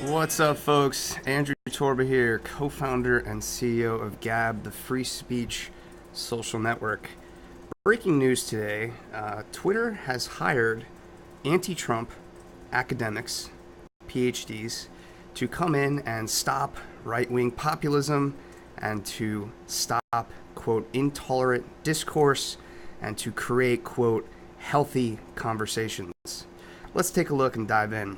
What's up, folks? Andrew Torba here, co-founder and CEO of Gab, the free speech social network. Breaking news today, Twitter has hired anti-Trump academics, PhDs, to come in and stop right-wing populism and to stop, quote, intolerant discourse and to create, quote, healthy conversations. Let's take a look and dive in.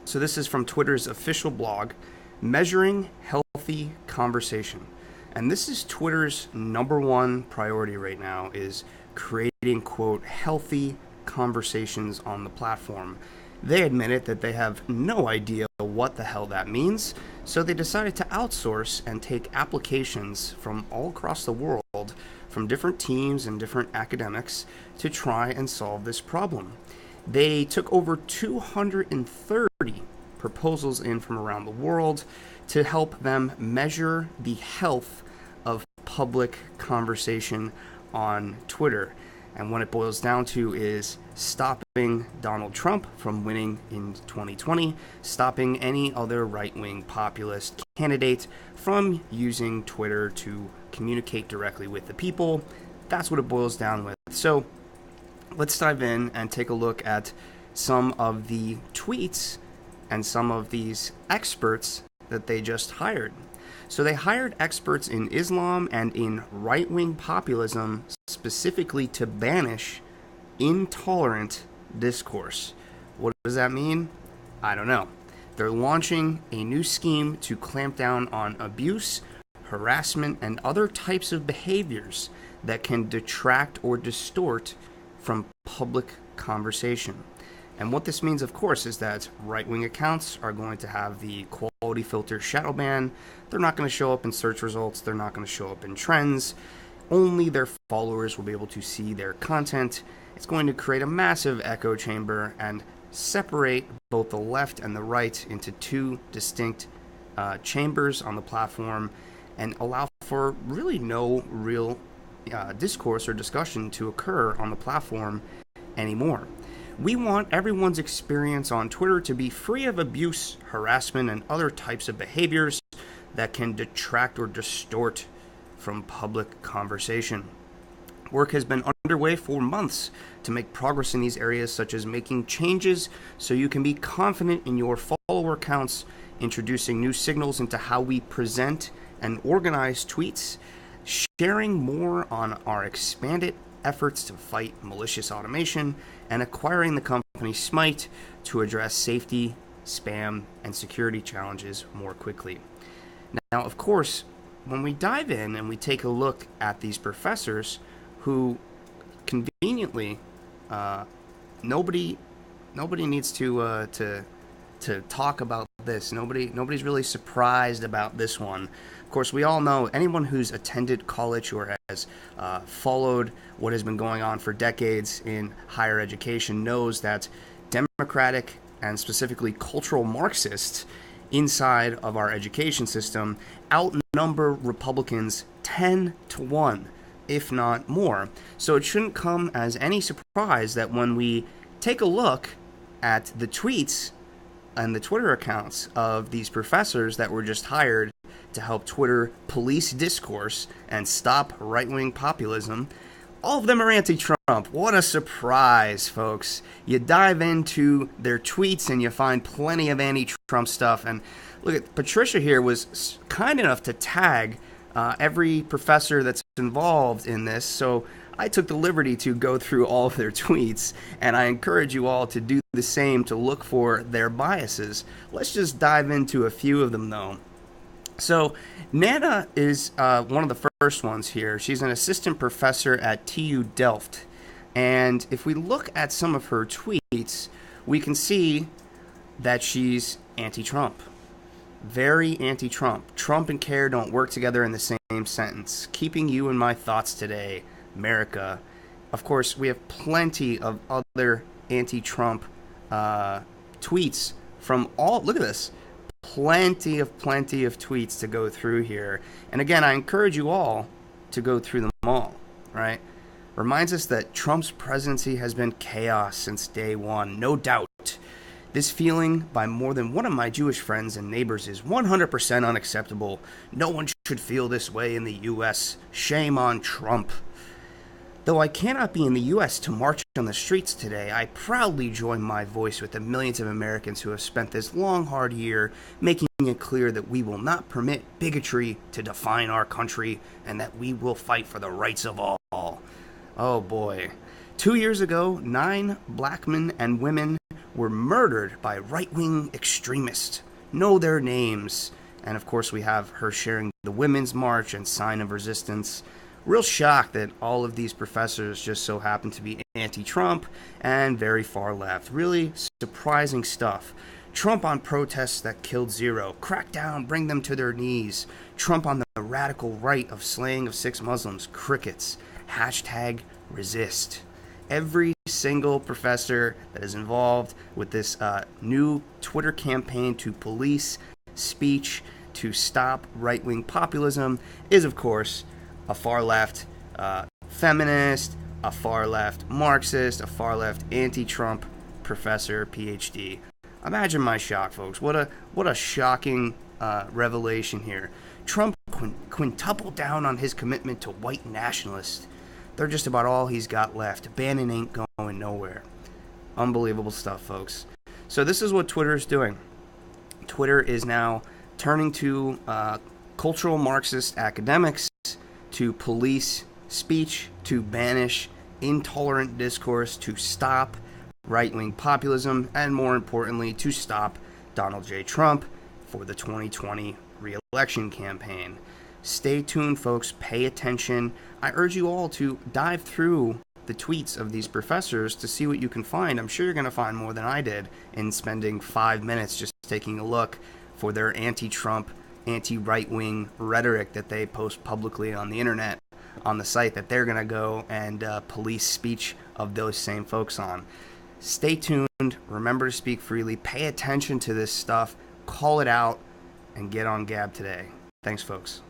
So this is from Twitter's official blog, Measuring Healthy Conversation. And this is Twitter's number one priority right now, is creating, quote, healthy conversations on the platform. They admitted that they have no idea what the hell that means, so they decided to outsource and take applications from all across the world, from different teams and different academics, to try and solve this problem. They took over 230 proposals in from around the world to help them measure the health of public conversation on Twitter. And what it boils down to is stopping Donald Trump from winning in 2020, stopping any other right-wing populist candidate from using Twitter to communicate directly with the people. That's what it boils down with. So let's dive in and take a look at some of the tweets and some of these experts that they just hired. So they hired experts in Islam and in right-wing populism specifically to banish intolerant discourse. What does that mean? I don't know. They're launching a new scheme to clamp down on abuse, harassment, and other types of behaviors that can detract or distort from public conversation. And what this means, of course, is that right-wing accounts are going to have the quality filter shadow ban. They're not going to show up in search results. They're not going to show up in trends. Only their followers will be able to see their content. It's going to create a massive echo chamber and separate both the left and the right into two distinct chambers on the platform and allow for really no real discourse or discussion to occur on the platform anymore. We want everyone's experience on Twitter to be free of abuse, harassment, and other types of behaviors that can detract or distort from public conversation. Work has been underway for months to make progress in these areas, such as making changes so you can be confident in your follower counts, introducing new signals into how we present and organize tweets, sharing more on our expanded efforts to fight malicious automation, and acquiring the company Smite to address safety, spam, and security challenges more quickly. Now, of course, when we dive in and we take a look at these professors who conveniently, nobody needs to talk about this. Nobody's really surprised about this one. Of course, we all know, anyone who's attended college or has followed what has been going on for decades in higher education knows that democratic and specifically cultural Marxists inside of our education system outnumber Republicans 10-1, if not more. So it shouldn't come as any surprise that when we take a look at the tweets and the Twitter accounts of these professors that were just hired to help Twitter police discourse and stop right-wing populism, all of them are anti-Trump. What a surprise, folks. You dive into their tweets and you find plenty of anti-Trump stuff. And look at Patricia here was kind enough to tag every professor that's involved in this. So I took the liberty to go through all of their tweets, and I encourage you all to do the same to look for their biases. Let's just dive into a few of them, though. So Nana is one of the first ones here. She's an assistant professor at TU Delft. And if we look at some of her tweets, we can see that she's anti-Trump. Very anti-Trump. Trump and care don't work together in the same sentence. Keeping you in my thoughts today, America. Of course, we have plenty of other anti-Trump tweets from all, look at this, plenty of tweets to go through here. And again, I encourage you all to go through them all, right? Reminds us that Trump's presidency has been chaos since day one, no doubt. This feeling by more than one of my Jewish friends and neighbors is 100% unacceptable. No one should feel this way in the US. Shame on Trump. Though I cannot be in the US to march on the streets today, I proudly join my voice with the millions of Americans who have spent this long, hard year making it clear that we will not permit bigotry to define our country and that we will fight for the rights of all. Oh boy. 2 years ago, 9 black men and women were murdered by right-wing extremists. Know their names. And of course we have her sharing the Women's March and sign of resistance. Real shocked that all of these professors just so happen to be anti-Trump and very far left. Really surprising stuff. Trump on protests that killed 0. Crack down, bring them to their knees. Trump on the radical right of slaying of 6 Muslims. Crickets. Hashtag resist. Every single professor that is involved with this new Twitter campaign to police speech to stop right-wing populism is, of course, a far-left feminist, a far-left Marxist, a far-left anti-Trump professor, PhD. Imagine my shock, folks. What a shocking revelation here. Trump quintupled down on his commitment to white nationalists. They're just about all he's got left. Bannon ain't going nowhere. Unbelievable stuff, folks. So this is what Twitter is doing. Twitter is now turning to cultural Marxist academics to police speech, to banish intolerant discourse, to stop right-wing populism, and more importantly, to stop Donald J. Trump for the 2020 re-election campaign. Stay tuned, folks. Pay attention. I urge you all to dive through the tweets of these professors to see what you can find. I'm sure you're going to find more than I did in spending 5 minutes just taking a look for their anti-Trump, anti-right-wing rhetoric that they post publicly on the internet, on the site that they're going to go and police speech of those same folks on. Stay tuned. Remember to speak freely. Pay attention to this stuff. Call it out and get on Gab today. Thanks, folks.